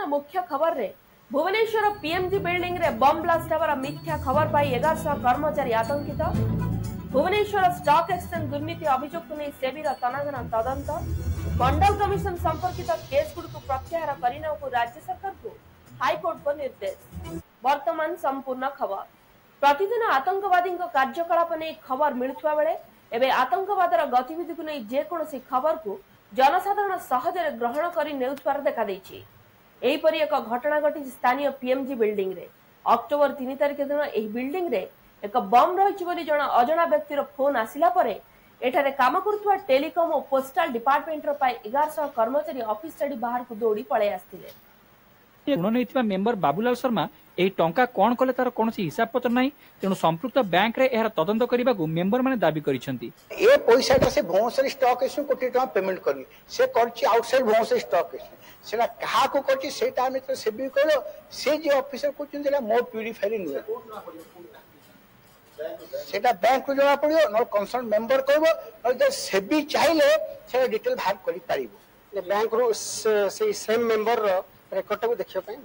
मुख्य खबर रे भुवनेश्वर पीएमजी बिल्डिंग रे बम ब्लास्ट होवर मिथ्या खबर पाई 1100 कर्मचारी आतंकित। भुवनेश्वर स्टॉक एक्सचेंज दुर्नीति अभियोग नहीं सेबीर तनाघना तदंत। मंडल कमिशन संपर्कित केस गुड़ को प्रत्याहार करने को राज्य सरकार को हाईकोर्ट को निर्देश। वर्तमान संपूर्ण खबर। प्रतिदिन आतंकवादी कार्यकलाप नहीं खबर मिलुवा बेले एबे आतंकवादर गतिविधि को नहीं जेकोसी खबर को जनसाधारण सहजरे ग्रहण करि नेउथवार देखा दैछि। एहीपरि एक घटना घटी स्थानीय पीएमजी बिल्डिंग रे। अक्टोबर 3 तारिख दिन एही बिल्डिंग रे एक बम रहिछि बोली जण अजଣା व्यक्तिर फोन आसिला परे एठारे काम करथुवा टेलीकॉम और पोस्टल डिपार्टमेंट रो पाई 1100 कर्मचारी ऑफिस छाडी बाहर को दौड़ी पळे आस्थिले। ऋण नहीं मेंबर बाबूलाल शर्मा यही टंका कौन कले तार कौन हिसाब पत्र नहीं तेणु संपृक्त बैंक रे एहार तदंत करने को मेंबर माने दाबी करिसेंती। ए पैसा से भुवनेश्वर स्टॉक एक्सचेंज कोटी टका पेमेंट करनी से करछि आउटसाइड भुवनेश्वर स्टॉक एक्सचेंज सेना कहा को करछि सेटा हम तो सेबी कहलो से जे ऑफिसर कोचिन देला मो प्यूरिफायर नुए सेटा बैंक को जमा पड़ियो न कंसर्न मेंबर कहबो न सेबी चाहिले से डिटेल भाग करि पारिबो बैंक रो से सेम मेंबर रेकर्ड को देखियो पई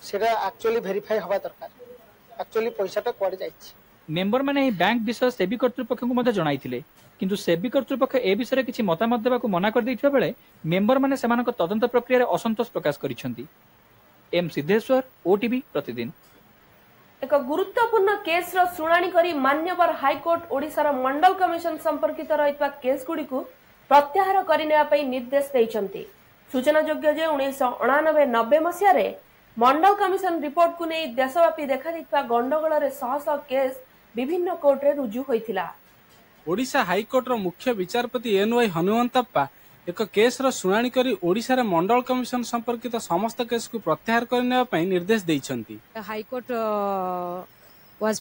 सेटा एक्चुअली वेरीफाई हवा दरकार एक्चुअली पैसाटा कोड जाइछि। मेंबर माने बैंक विषय सेबी कर्तृपक्ष को मध्य जणाइथिले किंतु सेबी कर्तृपक्ष ए विषय किछि मतामत देबा को मना कर दैथिबा बेले मेंबर माने सेमानक तदंत प्रक्रिया रे असंतोष प्रकाश करिसेंती। एम सिद्धेश्वर ओटीवी प्रतिदिन। एक गुरुत्वपूर्ण केस रो सुनानी करी मान्यवर हाईकोर्ट ओडिसा मंडल कमिशन संपर्कित रहितबा केस गुडी को प्रत्याहार करिनेबा पई निर्देश दैछंती। सूचना योग्य जे 1989-90 मसिया रे मंडल कमिशन रिपोर्ट को नहीं देशव्यापी देखा दैथिबा गंडगोल रे शह शह केस विभिन्न कोर्ट रे रुजु होइथिला। ओडिशा हाईकोर्ट रो मुख्य विचारपति एनवाई हनुमंतप्पा एक केस रो सुनानी करी ओडिसा रे मंडल कमिशन संपर्कित समस्त केस को प्रत्याहार करने पई निर्देश दैछंती। हाईकोर्ट